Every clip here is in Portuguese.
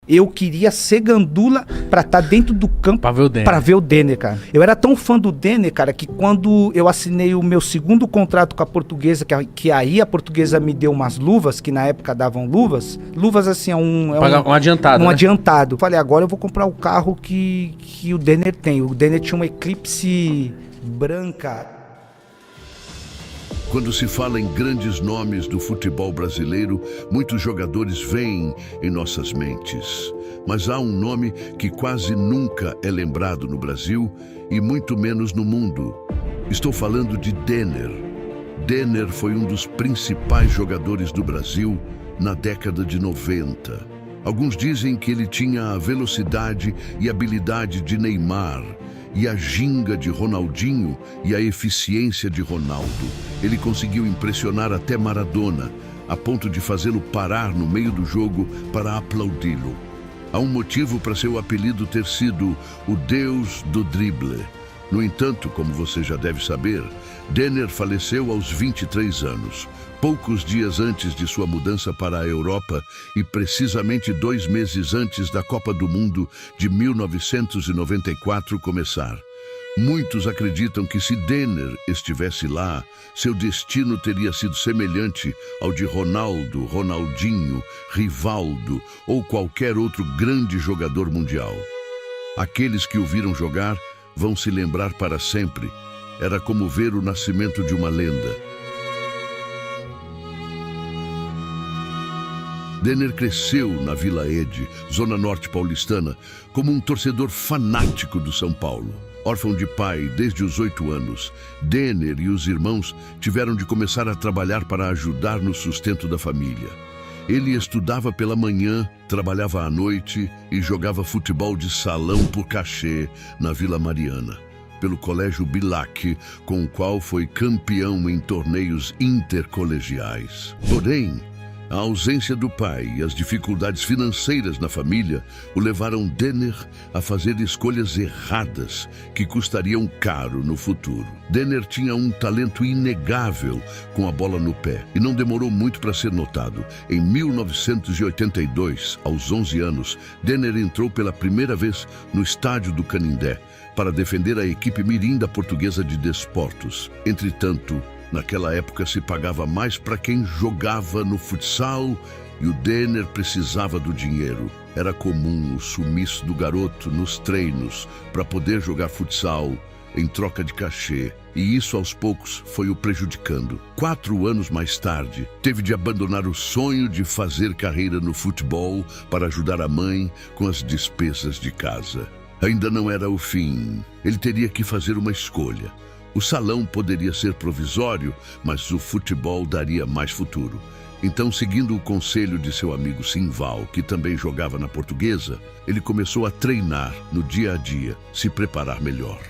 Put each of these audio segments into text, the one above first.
Eu queria ser gandula pra estar dentro do campo Pra ver o Denner. pra ver o Denner, cara. Eu era tão fã do Denner, cara, que quando eu assinei o meu segundo contrato com a Portuguesa, que aí a Portuguesa me deu umas luvas, que na época davam luvas. Luvas, assim, um adiantado, né? adiantado. Falei, agora eu vou comprar o carro que o Denner tem. O Denner tinha uma Eclipse branca. Quando se fala em grandes nomes do futebol brasileiro, muitos jogadores vêm em nossas mentes. Mas há um nome que quase nunca é lembrado no Brasil e muito menos no mundo. Estou falando de Denner. Denner foi um dos principais jogadores do Brasil na década de 90. Alguns dizem que ele tinha a velocidade e habilidade de Neymar, e a ginga de Ronaldinho e a eficiência de Ronaldo. Ele conseguiu impressionar até Maradona, a ponto de fazê-lo parar no meio do jogo para aplaudi-lo. Há um motivo para seu apelido ter sido o Deus do drible. No entanto, como você já deve saber, Denner faleceu aos 23 anos, poucos dias antes de sua mudança para a Europa e precisamente 2 meses antes da Copa do Mundo de 1994 começar. Muitos acreditam que se Denner estivesse lá, seu destino teria sido semelhante ao de Ronaldo, Ronaldinho, Rivaldo ou qualquer outro grande jogador mundial. Aqueles que o viram jogar vão se lembrar para sempre. Era como ver o nascimento de uma lenda. Denner cresceu na Vila Ede, zona norte paulistana, como um torcedor fanático do São Paulo. Órfão de pai desde os 8 anos, Denner e os irmãos tiveram de começar a trabalhar para ajudar no sustento da família. Ele estudava pela manhã, trabalhava à noite e jogava futebol de salão por cachê na Vila Mariana, pelo Colégio Bilac, com o qual foi campeão em torneios intercolegiais. Porém, a ausência do pai e as dificuldades financeiras na família o levaram Denner a fazer escolhas erradas que custariam caro no futuro. Denner tinha um talento inegável com a bola no pé e não demorou muito para ser notado. Em 1982, aos 11 anos, Denner entrou pela primeira vez no estádio do Canindé para defender a equipe mirim da Portuguesa de Desportos. Entretanto, naquela época se pagava mais para quem jogava no futsal e o Denner precisava do dinheiro. Era comum o sumiço do garoto nos treinos para poder jogar futsal em troca de cachê, e isso aos poucos foi o prejudicando. 4 anos mais tarde, teve de abandonar o sonho de fazer carreira no futebol para ajudar a mãe com as despesas de casa. Ainda não era o fim. Ele teria que fazer uma escolha. O salão poderia ser provisório, mas o futebol daria mais futuro. Então, seguindo o conselho de seu amigo Simval, que também jogava na Portuguesa, ele começou a treinar no dia a dia, se preparar melhor.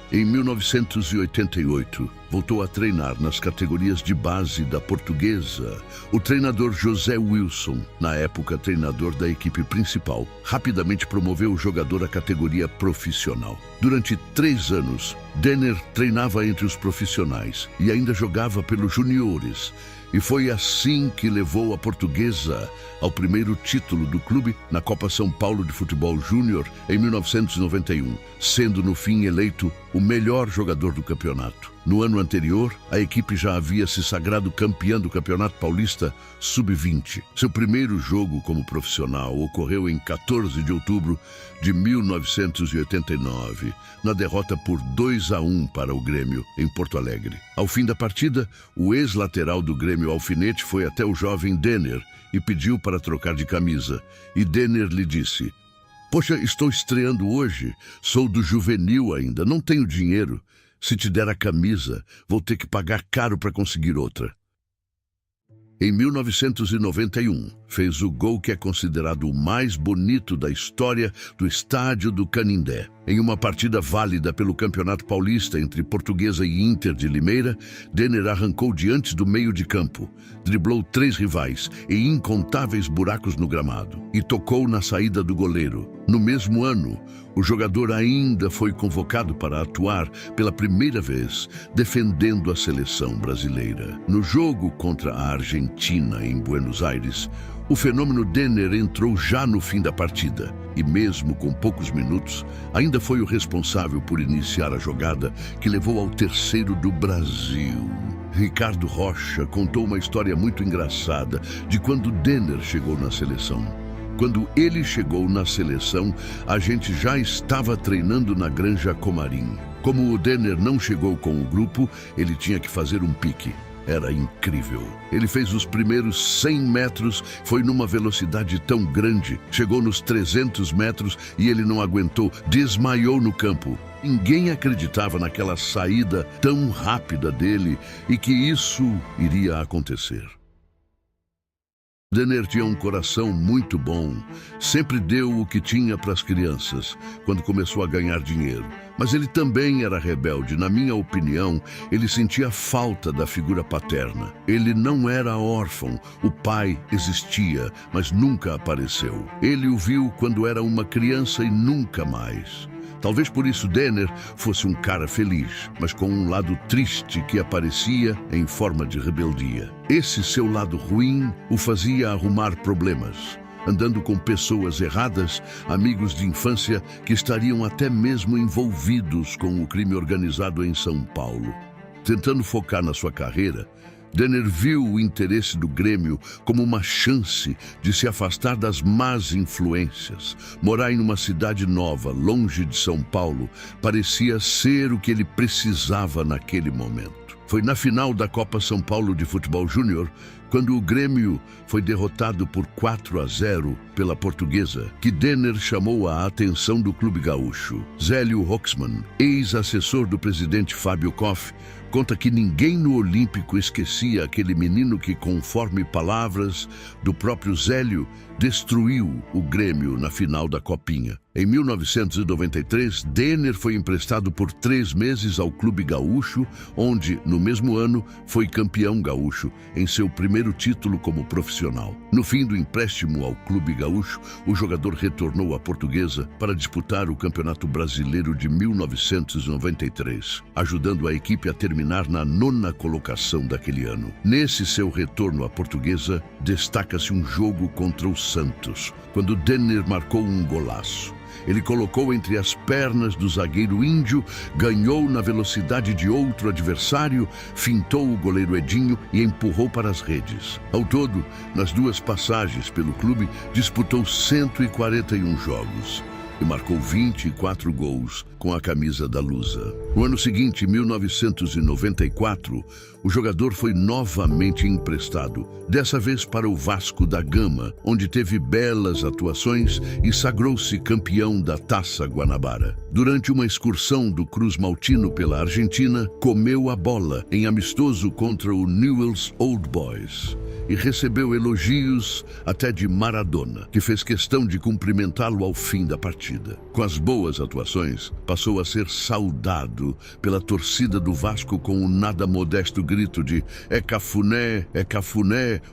Em 1988, voltou a treinar nas categorias de base da Portuguesa. O treinador José Wilson, na época treinador da equipe principal, rapidamente promoveu o jogador à categoria profissional. Durante 3 anos, Denner treinava entre os profissionais e ainda jogava pelos juniores. E foi assim que levou a Portuguesa ao primeiro título do clube na Copa São Paulo de Futebol Júnior em 1991, sendo no fim eleito o melhor jogador do campeonato. No ano anterior, a equipe já havia se sagrado campeã do Campeonato Paulista Sub-20. Seu primeiro jogo como profissional ocorreu em 14 de outubro de 1989, na derrota por 2-1 para o Grêmio, em Porto Alegre. Ao fim da partida, o ex-lateral do Grêmio Alfinete foi até o jovem Denner e pediu para trocar de camisa. E Denner lhe disse: "Poxa, estou estreando hoje, sou do juvenil ainda, não tenho dinheiro. Se te der a camisa, vou ter que pagar caro para conseguir outra." Em 1991, fez o gol que é considerado o mais bonito da história do Estádio do Canindé. Em uma partida válida pelo Campeonato Paulista entre Portuguesa e Inter de Limeira, Denner arrancou diante do meio de campo, driblou 3 rivais em incontáveis buracos no gramado e tocou na saída do goleiro. No mesmo ano, o jogador ainda foi convocado para atuar pela primeira vez, defendendo a seleção brasileira. No jogo contra a Argentina em Buenos Aires, O fenômeno Denner entrou já no fim da partida e, mesmo com poucos minutos, ainda foi o responsável por iniciar a jogada que levou ao terceiro do Brasil. Ricardo Rocha contou uma história muito engraçada de quando Denner chegou na seleção. Quando ele chegou na seleção, a gente já estava treinando na Granja Comarim. Como o Denner não chegou com o grupo, ele tinha que fazer um pique. Era incrível. Ele fez os primeiros 100 metros, foi numa velocidade tão grande. Chegou nos 300 metros e ele não aguentou, desmaiou no campo. Ninguém acreditava naquela saída tão rápida dele e que isso iria acontecer. Denner tinha um coração muito bom, sempre deu o que tinha para as crianças, quando começou a ganhar dinheiro. Mas ele também era rebelde. Na minha opinião, ele sentia falta da figura paterna. Ele não era órfão, o pai existia, mas nunca apareceu. Ele o viu quando era uma criança e nunca mais. Talvez por isso Denner fosse um cara feliz, mas com um lado triste que aparecia em forma de rebeldia. Esse seu lado ruim o fazia arrumar problemas, andando com pessoas erradas, amigos de infância que estariam até mesmo envolvidos com o crime organizado em São Paulo. Tentando focar na sua carreira, Denner viu o interesse do Grêmio como uma chance de se afastar das más influências. Morar em uma cidade nova, longe de São Paulo, parecia ser o que ele precisava naquele momento. Foi na final da Copa São Paulo de Futebol Júnior, quando o Grêmio foi derrotado por 4-0 pela Portuguesa, que Denner chamou a atenção do clube gaúcho. Zélio Roxman, ex-assessor do presidente Fábio Koff, conta que ninguém no Olímpico esquecia aquele menino que, conforme palavras do próprio Zélio, destruiu o Grêmio na final da Copinha. Em 1993, Denner foi emprestado por 3 meses ao Clube Gaúcho, onde, no mesmo ano, foi campeão gaúcho, em seu primeiro título como profissional. No fim do empréstimo ao Clube Gaúcho, o jogador retornou à Portuguesa para disputar o Campeonato Brasileiro de 1993, ajudando a equipe a terminar na 9ª colocação daquele ano. Nesse seu retorno à Portuguesa, destaca-se um jogo contra o Santos, quando Denner marcou um golaço. Ele colocou entre as pernas do zagueiro índio, ganhou na velocidade de outro adversário, fintou o goleiro Edinho e empurrou para as redes. Ao todo, nas 2 passagens pelo clube, disputou 141 jogos e marcou 24 gols com a camisa da Lusa. No ano seguinte, 1994, o jogador foi novamente emprestado, dessa vez para o Vasco da Gama, onde teve belas atuações e sagrou-se campeão da Taça Guanabara. Durante uma excursão do Cruz Maltino pela Argentina, comeu a bola em amistoso contra o Newell's Old Boys e recebeu elogios até de Maradona, que fez questão de cumprimentá-lo ao fim da partida. Com as boas atuações, passou a ser saudado pela torcida do Vasco com o nada modesto grito de é Cafuné,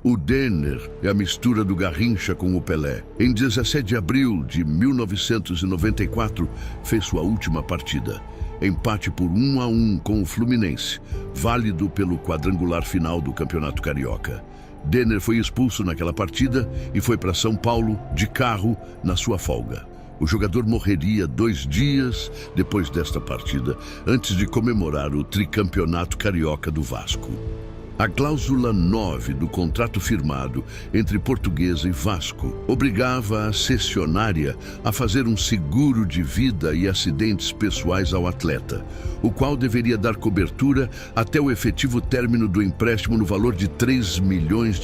o Denner, é a mistura do Garrincha com o Pelé. Em 17 de abril de 1994, fez sua última partida. Empate por 1-1 com o Fluminense, válido pelo quadrangular final do Campeonato Carioca. Denner foi expulso naquela partida e foi para São Paulo de carro na sua folga. O jogador morreria 2 dias depois desta partida, antes de comemorar o tricampeonato carioca do Vasco. A cláusula 9 do contrato firmado entre Portuguesa e Vasco obrigava a cessionária a fazer um seguro de vida e acidentes pessoais ao atleta, o qual deveria dar cobertura até o efetivo término do empréstimo no valor de $3 milhões.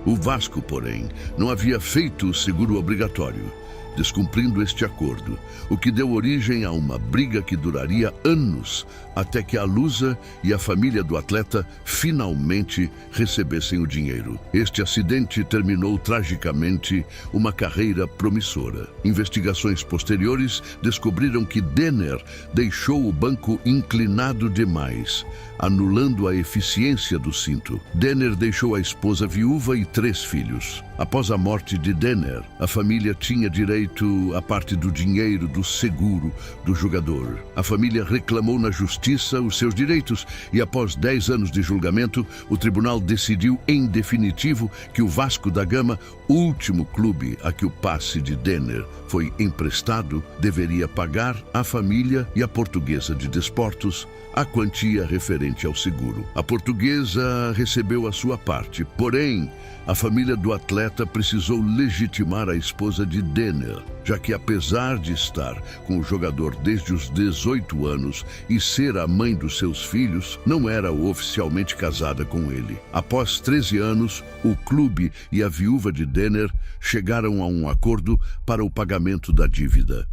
O Vasco, porém, não havia feito o seguro obrigatório, descumprindo este acordo, o que deu origem a uma briga que duraria anos, até que a Lusa e a família do atleta finalmente recebessem o dinheiro. Este acidente terminou tragicamente uma carreira promissora. Investigações posteriores descobriram que Denner deixou o banco inclinado demais, anulando a eficiência do cinto. Denner deixou a esposa viúva e 3 filhos. Após a morte de Denner, a família tinha direito à parte do dinheiro do seguro do jogador. A família reclamou na justiça os seus direitos e, após 10 anos de julgamento, o tribunal decidiu em definitivo que o Vasco da Gama, último clube a que o passe de Denner foi emprestado, deveria pagar à família e à Portuguesa de Desportos a quantia referente ao seguro. A Portuguesa recebeu a sua parte, porém, a família do atleta precisou legitimar a esposa de Denner, já que, apesar de estar com o jogador desde os 18 anos e ser a mãe dos seus filhos, não era oficialmente casada com ele. Após 13 anos, o clube e a viúva de Denner chegaram a um acordo para o pagamento da dívida.